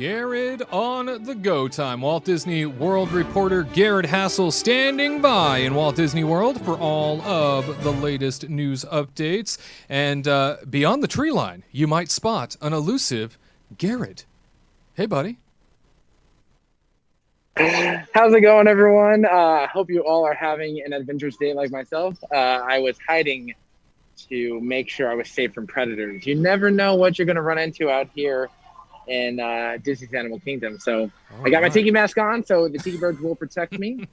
Gared on the go time. Walt Disney World reporter Gared Hassel standing by in Walt Disney World for all of the latest news updates. And beyond the tree line, you might spot an elusive Gared. Hey, buddy. How's it going, everyone? Hope you all are having an adventurous day like myself. I was hiding to make sure I was safe from predators. You never know what you're going to run into out here in Disney's Animal Kingdom. So I got my tiki mask on, so the tiki birds will protect me,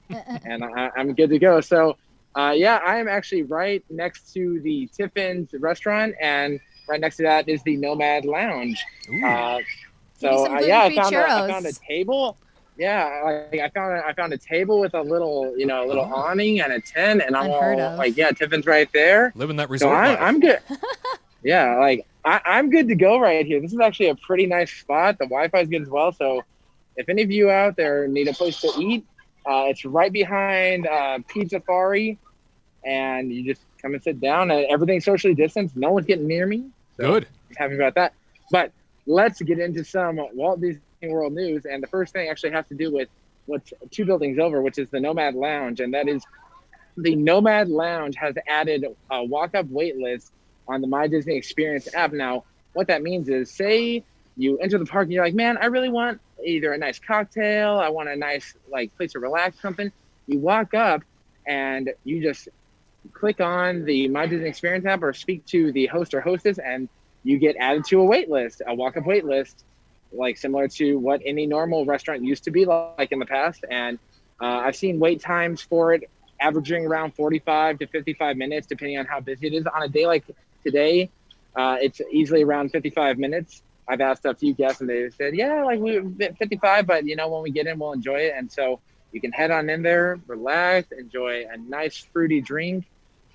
and I'm good to go. So yeah, I am actually right next to the Tiffin's restaurant, and right next to that is the Nomad Lounge. So yeah, I found a table. Yeah, like I found a table with a little, awning and a tent, and I'm all like, yeah, Tiffin's right there. Living that resort life. I'm good. Yeah, like I'm good to go right here. This is actually a pretty nice spot. The Wi-Fi is good as well. So if any of you out there need a place to eat, it's right behind Pizza Fari, and you just come and sit down. And everything's socially distanced. No one's getting near me. So good. I'm happy about that. But let's get into some Walt Disney World news, and the first thing actually has to do with what's 2 buildings over, which is the Nomad Lounge, and that is the Nomad Lounge has added a walk-up wait list on the My Disney Experience app. Now, what that means is, say you enter the park and you're like, man, I really want either a nice cocktail, I want a nice place to relax, something. You walk up and you just click on the My Disney Experience app or speak to the host or hostess, and you get added to a wait list, a walk-up wait list, like similar to what any normal restaurant used to be like in the past. And I've seen wait times for it averaging around 45 to 55 minutes, depending on how busy it is. On a day like today, it's easily around 55 minutes. I've asked a few guests and they said, yeah, like we're 55, but when we get in, we'll enjoy it. And so you can head on in there, relax, enjoy a nice fruity drink,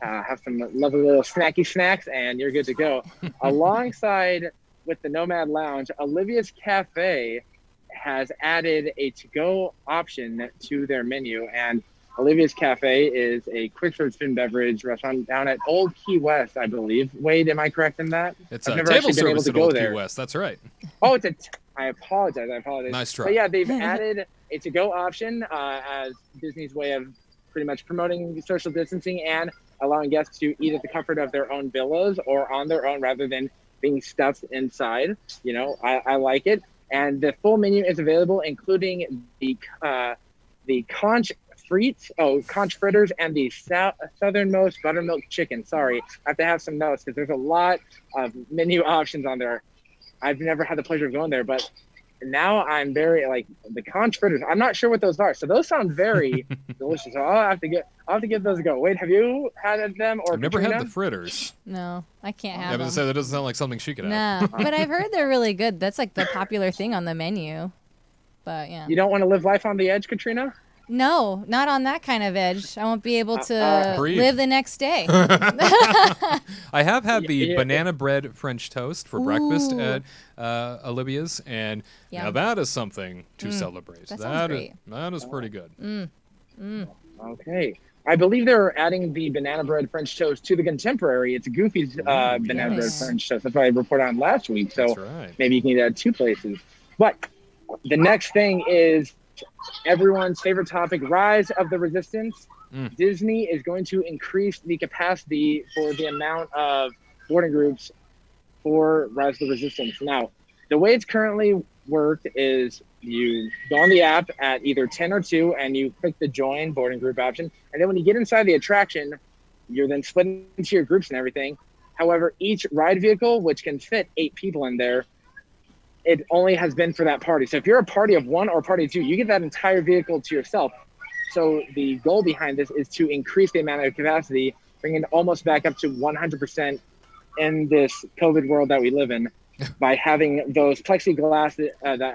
have some lovely little snacky snacks, and you're good to go. Alongside with the Nomad Lounge, Olivia's Cafe has added a to-go option to their menu. And Olivia's Cafe is a quick-serve food and beverage restaurant down at Old Key West, I believe. Wade, am I correct in that? It's a table service at Old Key West. That's right. Oh, I apologize. Nice try. But yeah, they've added a to-go option as Disney's way of pretty much promoting social distancing and allowing guests to eat at the comfort of their own villas or on their own rather than being stuffed inside. I like it. And the full menu is available, including the conch fritters and the southernmost buttermilk chicken. Sorry, I have to have some notes because there's a lot of menu options on there. I've never had the pleasure of going there, but now I'm very the conch fritters. I'm not sure what those are, so those sound very delicious. So I'll have to give those a go. Wait, have you had them or? I've never had the fritters. No, I can't have them. them. Say that doesn't sound like something she could have. No, but I've heard they're really good. That's like the popular thing on the menu. But yeah. You don't want to live life on the edge, Katrina? No, not on that kind of edge. I won't be able to live the next day. I have had the banana bread French toast for breakfast at Olivia's, and now that is something to celebrate. That is pretty good. Okay. I believe they're adding the banana bread French toast to the Contemporary. It's Goofy's banana bread French toast. That's what I reported on last week. So maybe you can eat it at 2 places. But the next thing is everyone's favorite topic, Rise of the Resistance. Disney is going to increase the capacity for the amount of boarding groups for Rise of the Resistance. Now, the way it's currently worked is you go on the app at either 10 or 2 and you click the join boarding group option. And then when you get inside the attraction, you're then split into your groups and everything. However, each ride vehicle, which can fit 8 people in there, it only has been for that party. So if you're a party of 1 or a party of 2, you get that entire vehicle to yourself. So the goal behind this is to increase the amount of capacity, bring it almost back up to 100% in this COVID world that we live in by having those plexiglass,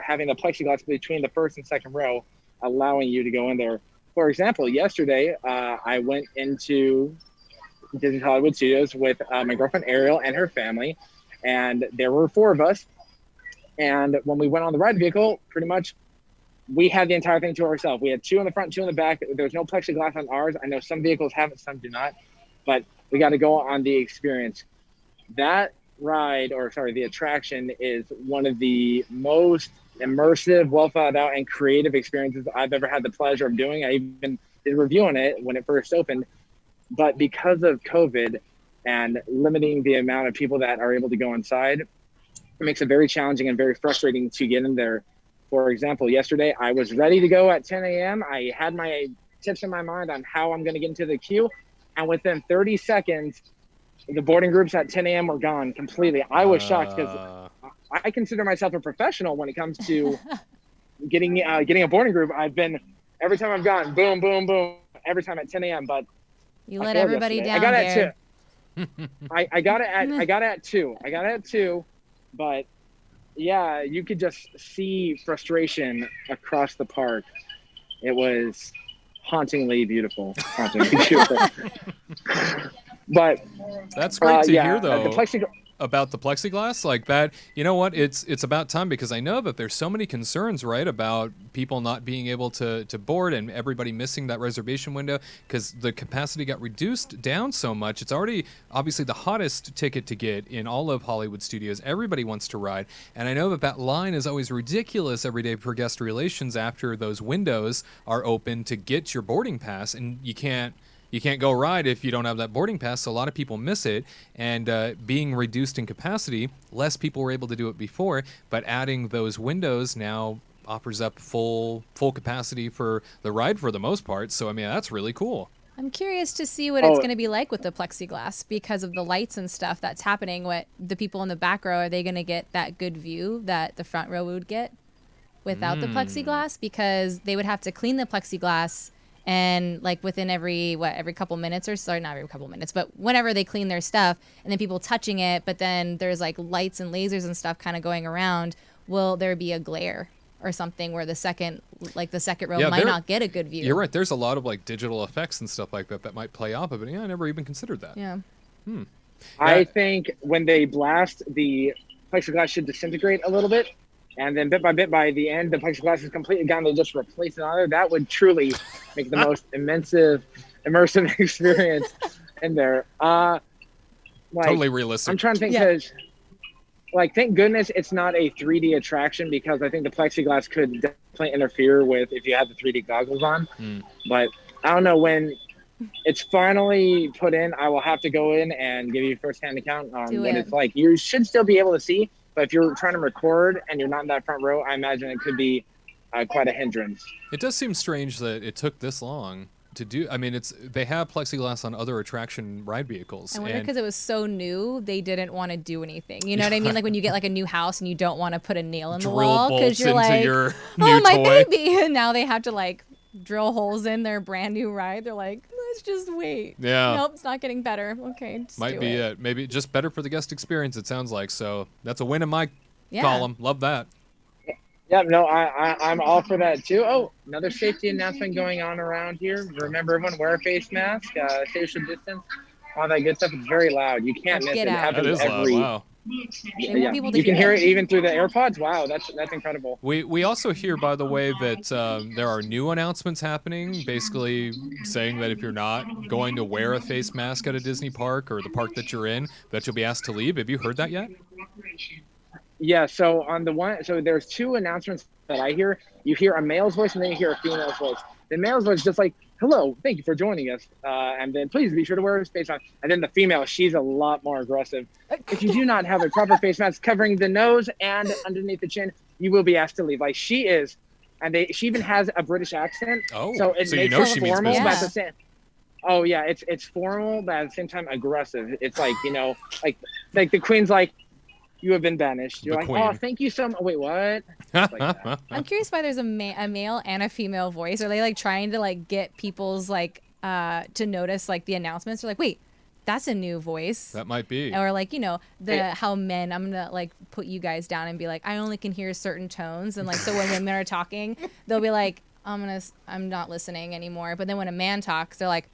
having the plexiglass between the first and second row, allowing you to go in there. For example, yesterday, I went into Disney Hollywood Studios with my girlfriend Ariel and her family, and there were 4 of us. And when we went on the ride vehicle, pretty much we had the entire thing to ourselves. We had 2 in the front, 2 in the back. There's no plexiglass on ours. I know some vehicles have it, some do not. But we got to go on the experience. That ride, the attraction is one of the most immersive, well thought out, and creative experiences I've ever had the pleasure of doing. I even did a review on it when it first opened, but because of COVID and limiting the amount of people that are able to go inside, it makes it very challenging and very frustrating to get in there. For example, yesterday I was ready to go at 10 a.m. I had my tips in my mind on how I'm going to get into the queue, and within 30 seconds, the boarding groups at 10 a.m. were gone completely. I was shocked because I consider myself a professional when it comes to getting a boarding group. I've been, every time I've gone, boom, boom, boom, every time at 10 a.m. But you let everybody down. I got it at 2. I got it at 2. I got it at 2, but yeah, you could just see frustration across the park. It was hauntingly beautiful. But that's great to hear, though. About the plexiglass, like that, you know what? It's about time, because I know that there's so many concerns, right, about people not being able to board and everybody missing that reservation window because the capacity got reduced down so much. It's already obviously the hottest ticket to get in all of Hollywood studios. Everybody wants to ride, and I know that line is always ridiculous every day for guest relations after those windows are open to get your boarding pass, and you can't go ride if you don't have that boarding pass, so a lot of people miss it. And being reduced in capacity, less people were able to do it before, but adding those windows now offers up full capacity for the ride for the most part. So, I mean, that's really cool. I'm curious to see what it's going to be like with the plexiglass because of the lights and stuff that's happening. What the people in the back row, are they going to get that good view that the front row would get without the plexiglass? Because they would have to clean the plexiglass, and like within every couple minutes or sorry, not every couple minutes, but whenever they clean their stuff, and then people touching it, but then there's like lights and lasers and stuff kind of going around, will there be a glare or something where the second row might not get a good view? You're right. There's a lot of like digital effects and stuff like that might play off of it. Yeah, I never even considered that. Yeah. I think when they blast, the plexiglass should disintegrate a little bit. And then bit by bit, by the end, the plexiglass is completely gone. They just replace it on there. That would truly make the most immersive experience in there. Totally realistic. I'm trying to think because, thank goodness it's not a 3D attraction, because I think the plexiglass could definitely interfere with if you had the 3D goggles on. But I don't know, when it's finally put in, I will have to go in and give you a first-hand account on what it's like. You should still be able to see. But if you're trying to record and you're not in that front row, I imagine it could be quite a hindrance. It does seem strange that it took this long to do. I mean, they have plexiglass on other attraction ride vehicles. I wonder because it was so new, they didn't want to do anything. You know what I mean? Like when you get like a new house and you don't want to put a nail in the wall because you're like, oh, my baby. And now they have to like drill holes in their brand new ride. They're like, let's just wait. Yeah. Nope, it's not getting better. Okay, might be it. Maybe just better for the guest experience, it sounds like. So that's a win in my column. Love that. Yeah, no, I'm all for that too. Oh, another safety announcement going on around here. Remember, everyone, wear a face mask, social distance, all that good stuff. It's very loud. You can't miss it. It happens that is every loud. Wow. Yeah. You can hear it even through the AirPods. Wow, that's incredible. We also hear, by the way, that there are new announcements happening, basically saying that if you're not going to wear a face mask at a Disney park or the park that you're in, that you'll be asked to leave. Have you heard that yet? Yeah, so there's two announcements that I hear. You hear a male's voice and then you hear a female's voice. The male's voice is just like, hello, thank you for joining us. And then please be sure to wear a face mask. And then the female, she's a lot more aggressive. If you do not have a proper face mask covering the nose and underneath the chin, you will be asked to leave. Like she is. And she even has a British accent. Oh, so it makes she it formal, means but at the same Oh yeah, it's formal, but at the same time aggressive. It's like, like the Queen's like, you have been banished. You're like, Queen. Oh, thank you so much. Wait, what? Like I'm curious why there's a male and a female voice. Are they like trying to like get people's like to notice like the announcements? They're like, wait, that's a new voice. That might be. Or like, how men, I'm gonna like put you guys down and be like, I only can hear certain tones, and like so when women are talking, they'll be like, I'm not listening anymore. But then when a man talks, they're like,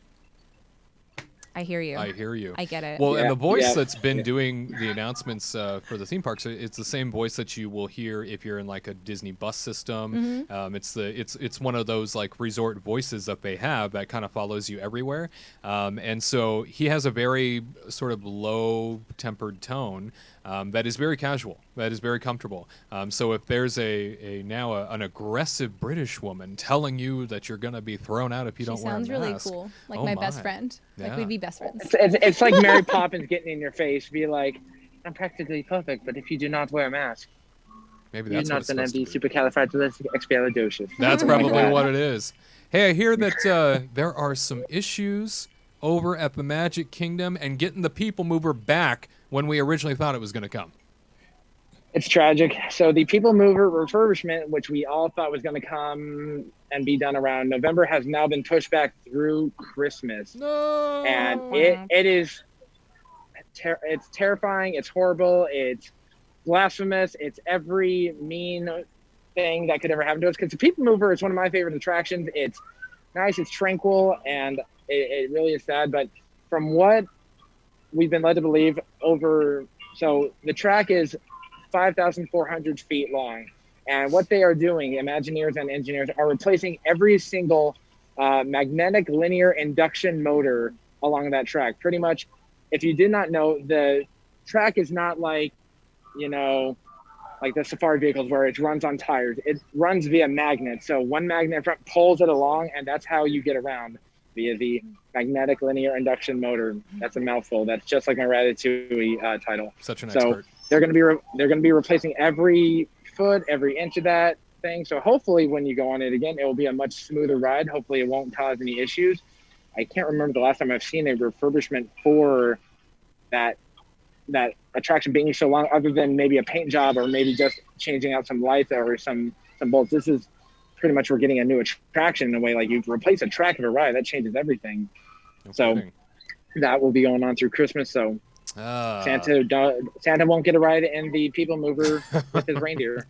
I hear you. I get it. Well, and the voice that's been doing the announcements for the theme parks, it's the same voice that you will hear if you're in like a Disney bus system. It's one of those like resort voices that they have that kind of follows you everywhere. And so he has a very sort of low-tempered tone that is very casual. That is very comfortable. So if there's an aggressive British woman telling you that you're going to be thrown out if you don't wear a mask. She sounds really cool. Like my best friend. Yeah. Like we'd be best friends. It's like Mary Poppins getting in your face, be like, I'm practically perfect, but if you do not wear a mask, maybe that's you're not going to be supercalifragilisticexpialidocious. That's probably what it is. Hey, I hear that there are some issues over at the Magic Kingdom and getting the PeopleMover back when we originally thought it was going to come. It's tragic. So the PeopleMover refurbishment, which we all thought was going to come and be done around November, has now been pushed back through Christmas. No. And it is it's terrifying. It's horrible. It's blasphemous. It's every mean thing that could ever happen to us. Because the PeopleMover is one of my favorite attractions. It's nice. It's tranquil, and it really is sad. But from what we've been led to believe, so the track is 5,400 feet long, and what they are doing, Imagineers and engineers, are replacing every single magnetic linear induction motor along that track. Pretty much, if you did not know, the track is not like, like the safari vehicles where it runs on tires. It runs via magnets. So one magnet in front pulls it along, and that's how you get around, via the magnetic linear induction motor. That's a mouthful. That's just like my Ratatouille title. Such an expert. They're going to be replacing every foot, every inch of that thing. So hopefully when you go on it again, it will be a much smoother ride. Hopefully it won't cause any issues. I can't remember the last time I've seen a refurbishment for that attraction being so long, other than maybe a paint job or maybe just changing out some lights or some bolts. This is pretty much, we're getting a new attraction in a way. Like, you replace a track of a ride, that changes everything. That will be going on through Christmas. So Santa won't get a ride in the PeopleMover with his reindeer.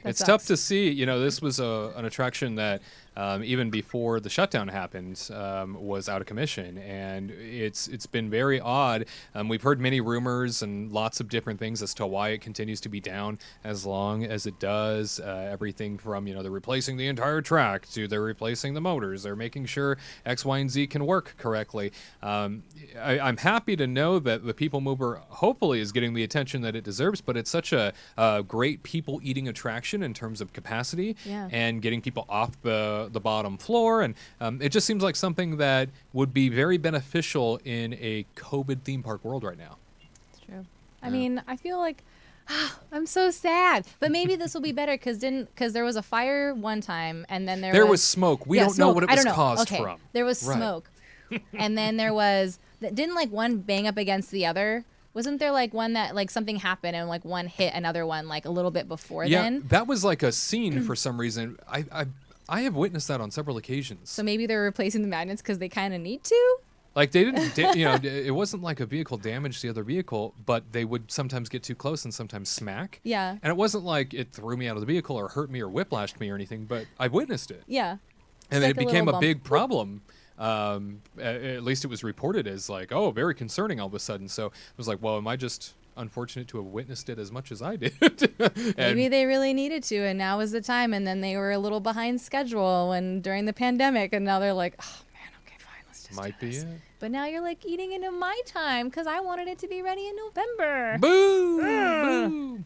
It's tough to see. This was an attraction that even before the shutdown happened was out of commission, and it's been very odd. We've heard many rumors and lots of different things as to why it continues to be down as long as it does. Everything from they're replacing the entire track to they're replacing the motors. They're making sure X, Y, and Z can work correctly. I'm happy to know that the PeopleMover hopefully is getting the attention that it deserves, but it's such a great people-eating attraction in terms of capacity and getting people off the bottom floor, and it just seems like something that would be very beneficial in a COVID theme park world right now. It's true. I mean, I feel like I'm so sad, but maybe this will be better because there was a fire one time, and then there was smoke. We don't know what it was caused from. There was smoke, and then there was didn't like one bang up against the other. Wasn't there like one that like something happened and like one hit another one like a little bit before then? Yeah, that was like a scene for some reason. I have witnessed that on several occasions. So maybe they're replacing the magnets because they kind of need to? Like they didn't, it wasn't like a vehicle damaged the other vehicle, but they would sometimes get too close and sometimes smack. Yeah. And it wasn't like it threw me out of the vehicle or hurt me or whiplashed me or anything, but I witnessed it. Yeah. And then it became a big problem. At least it was reported as like, very concerning all of a sudden. So it was like, well, am I just unfortunate to have witnessed it as much as I did? Maybe they really needed to, and now was the time, and then they were a little behind schedule during the pandemic, and now they're like, oh man, okay, fine, let's just might do be this. it. But now you're like eating into my time because I wanted it to be ready in November. Boo! Boo!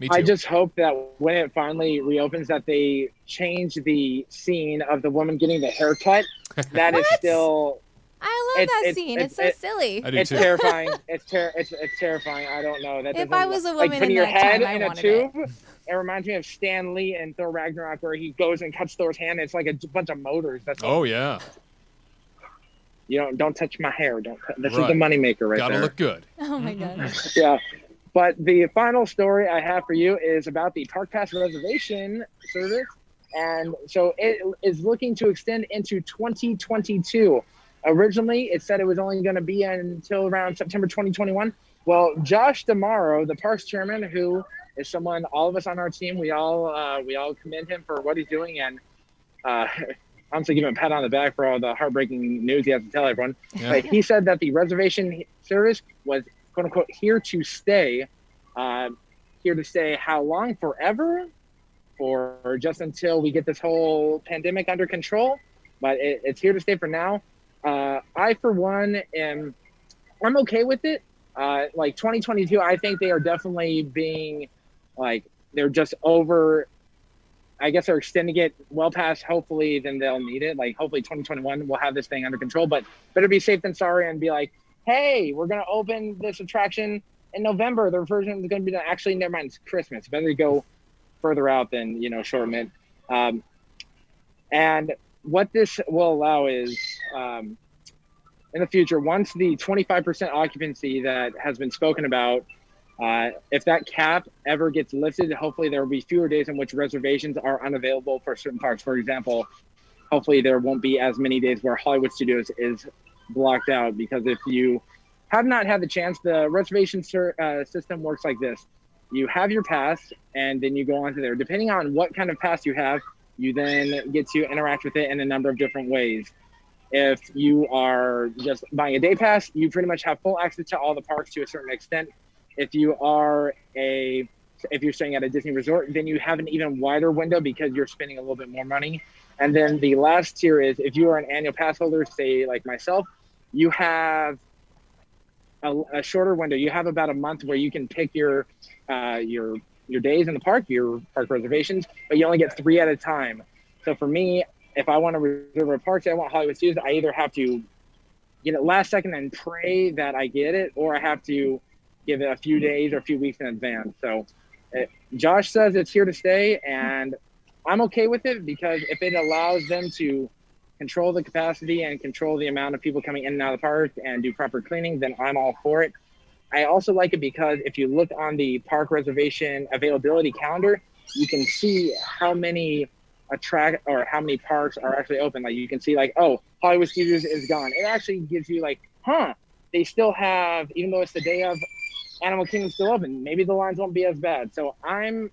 Me too. I just hope that when it finally reopens that they change the scene of the woman getting the haircut. That is still... I love that scene. It's so silly. I do it's too. Terrifying. It's terrifying. I don't know. If I was a woman like putting in your that head time, in I a wanted tube. It reminds me of Stan Lee in Thor Ragnarok, where he goes and cuts Thor's hand. It's like a bunch of motors. That's all. Yeah. Don't touch my hair. This is the moneymaker right there. Gotta look good. Oh my god. Yeah. But the final story I have for you is about the Park Pass reservation service. And so it is looking to extend into 2022. Originally, it said it was only going to be until around September 2021. Well, Josh Damaro, the Parks chairman, who is someone all of us on our team, we all commend him for what he's doing, and honestly give him a pat on the back for all the heartbreaking news he has to tell everyone. Yeah. But he said that the reservation service was, quote unquote, here to stay. Here to stay how long? Forever? Or just until we get this whole pandemic under control? But it's here to stay for now. I, for one, I'm okay with it. Like 2022, I think they are definitely being like they're just over. I guess they're extending it well past. Hopefully, then they'll need it. Like hopefully, 2021 we'll have this thing under control. But better be safe than sorry, and be like, hey, we're gonna open this attraction in November. The version is gonna be done. Actually, never mind. It's Christmas. Better to go further out than shorten it. And what this will allow is, in the future, once the 25% occupancy that has been spoken about, if that cap ever gets lifted, hopefully there will be fewer days in which reservations are unavailable for certain parks. For example, hopefully there won't be as many days where Hollywood Studios is blocked out, because if you have not had the chance, the reservation system works like this. You have your pass, and then you go onto there. Depending on what kind of pass you have, you then get to interact with it in a number of different ways. If you are just buying a day pass, you pretty much have full access to all the parks to a certain extent. If you're staying at a Disney resort, then you have an even wider window because you're spending a little bit more money. And then the last tier is if you are an annual pass holder, say like myself, you have a shorter window. You have about a month where you can pick your days in the park, your park reservations, but you only get 3 at a time. So for me, if I want to reserve a park, say I want Hollywood Studios, I either have to get it last second and pray that I get it, or I have to give it a few days or a few weeks in advance. So Josh says it's here to stay, and I'm okay with it, because if it allows them to control the capacity and control the amount of people coming in and out of the park and do proper cleaning, then I'm all for it. I also like it because if you look on the park reservation availability calendar, you can see how many how many parks are actually open. Like you can see like, oh, Hollywood Studios is gone. It actually gives you like, they still have, even though it's the day of Animal Kingdom still open, maybe the lines won't be as bad. So I'm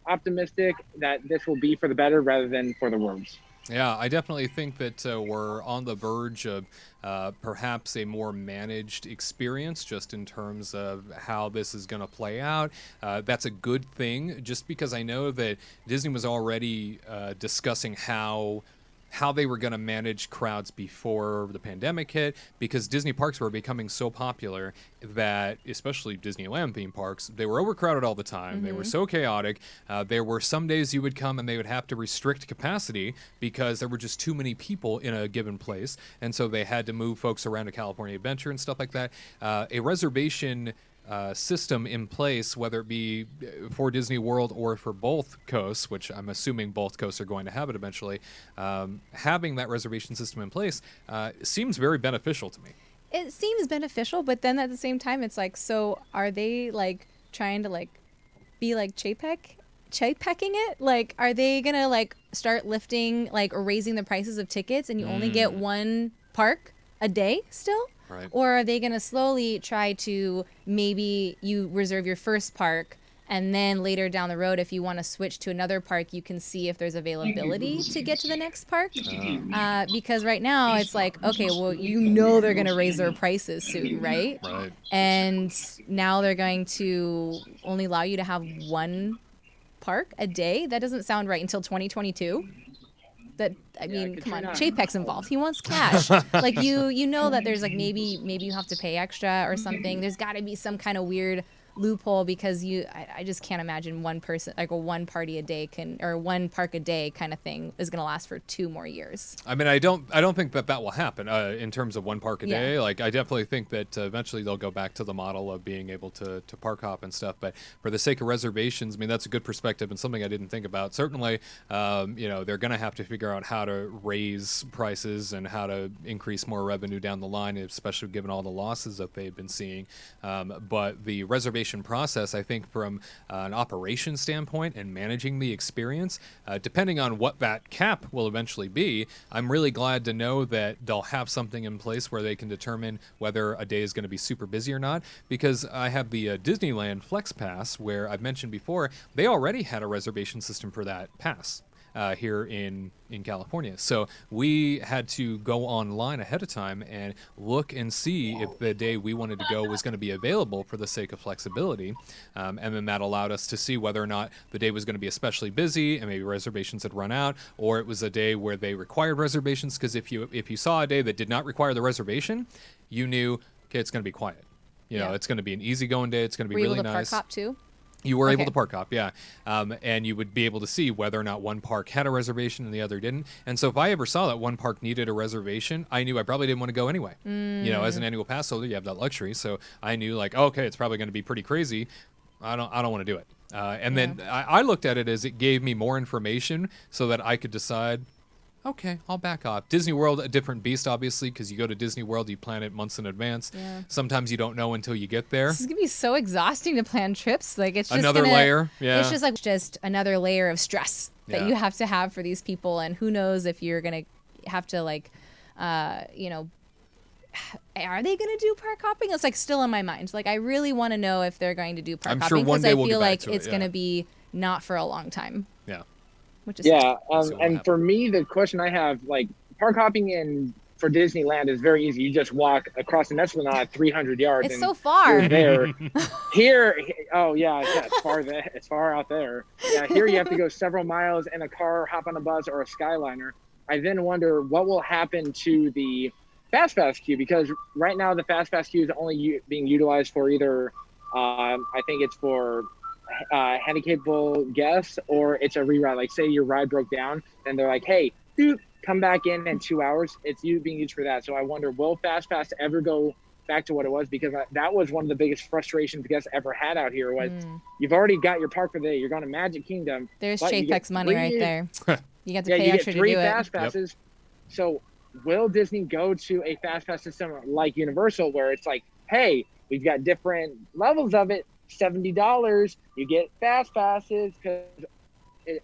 optimistic that this will be for the better rather than for the worse. Yeah, I definitely think that we're on the verge of perhaps a more managed experience, just in terms of how this is going to play out. That's a good thing, just because I know that Disney was already discussing how they were going to manage crowds before the pandemic hit, because Disney parks were becoming so popular that, especially Disneyland theme parks, they were overcrowded all the time. Mm-hmm. They were so chaotic. There were some days you would come and they would have to restrict capacity because there were just too many people in a given place. And so they had to move folks around to California Adventure and stuff like that. A reservation system in place, whether it be for Disney World or for both coasts, which I'm assuming both coasts are going to have it eventually, having that reservation system in place seems very beneficial to me. It seems beneficial, but then at the same time, it's like, so are they like trying to like be like Chapek pecking it? Like, are they gonna like start lifting, like, or raising the prices of tickets, and you only get one park a day still? Right. Or are they going to slowly try to, maybe you reserve your first park, and then later down the road, if you want to switch to another park, you can see if there's availability to get to the next park? Because right now it's like, okay, well, they're going to raise their prices soon, right? Right. And now they're going to only allow you to have one park a day? That doesn't sound right until 2022. Come on, Chapek's involved. He wants cash. Like you know that there's like maybe you have to pay extra or something. There's got to be some kind of weird loophole, because I just can't imagine one person, like a one party a day or one park a day kind of thing is going to last for 2 more years. I mean, I don't think that will happen in terms of one park a day. Like, I definitely think that eventually they'll go back to the model of being able to park hop and stuff. But for the sake of reservations, I mean, that's a good perspective and something I didn't think about. Certainly, they're going to have to figure out how to raise prices and how to increase more revenue down the line, especially given all the losses that they've been seeing. But the reservation process, I think, from an operation standpoint and managing the experience, depending on what that cap will eventually be, I'm really glad to know that they'll have something in place where they can determine whether a day is going to be super busy or not. Because I have the Disneyland Flex Pass, where I've mentioned before, they already had a reservation system for that pass. Here in California. So we had to go online ahead of time and look and see if the day we wanted to go was going to be available for the sake of flexibility. And then that allowed us to see whether or not the day was going to be especially busy and maybe reservations had run out, or it was a day where they required reservations. Because if you saw a day that did not require the reservation, you knew, okay, it's going to be quiet. You know, it's going to be an easygoing day. It's going to be really nice. Were you able to park hop too? You were able to park hop, yeah. And you would be able to see whether or not one park had a reservation and the other didn't. And so if I ever saw that one park needed a reservation, I knew I probably didn't want to go anyway. You know, as an annual pass holder, you have that luxury. So I knew like, okay, it's probably going to be pretty crazy. I don't want to do it. And then I looked at it as it gave me more information so that I could decide, okay, I'll back off. Disney World, a different beast, obviously, because you go to Disney World, you plan it months in advance. Yeah. Sometimes you don't know until you get there. This is gonna be so exhausting to plan trips. Like it's just another layer. Yeah, it's just like another layer of stress that you have to have for these people, and who knows if you're gonna have to like, you know, are they gonna do park hopping? It's like still in my mind. Like I really want to know if they're going to do park hopping because I feel like it's gonna be not for a long time. Yeah. Which is and for me, the question I have, like, park hopping for Disneyland is very easy. You just walk across an Esplanade 300 yards. It's so far. You're there. It's far out there. Yeah, here you have to go several miles in a car, hop on a bus or a Skyliner. I then wonder what will happen to the Fast Pass queue, because right now the Fast Pass queue is only being utilized for either, I think it's for handicapable guests, or it's a reroute. Like say your ride broke down and they're like, hey, dude, come back in 2 hours. It's being used for that. So I wonder, will Fast Pass ever go back to what it was? Because that was one of the biggest frustrations guests ever had out here was you've already got your park for the day. You're going to Magic Kingdom. There's Chapek's money right there. You get to pay extra to do it. You get 3 Fast Passes. Yep. So will Disney go to a Fast Pass system like Universal where it's like, hey, we've got different levels of it. $70, you get Fast Passes, because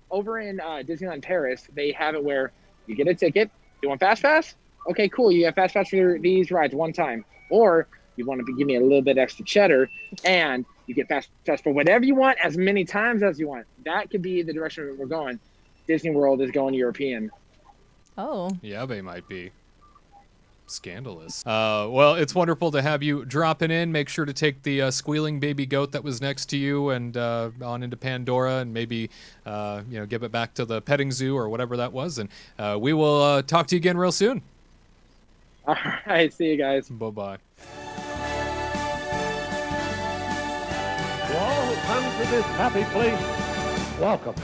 over in Disneyland Paris, they have it where you get a ticket. You want Fast Pass? Okay, cool. You have Fast Pass for these rides one time. Or you want to give me a little bit extra cheddar, and you get Fast Pass for whatever you want, as many times as you want. That could be the direction we're going. Disney World is going European. Oh. Yeah, they might be. Scandalous. Well, it's wonderful to have you dropping in. Make sure to take the squealing baby goat that was next to you and on into Pandora, and maybe give it back to the petting zoo or whatever that was. And we will talk to you again real soon. All right, see you guys. Bye-bye. To all who come to this happy place, welcome.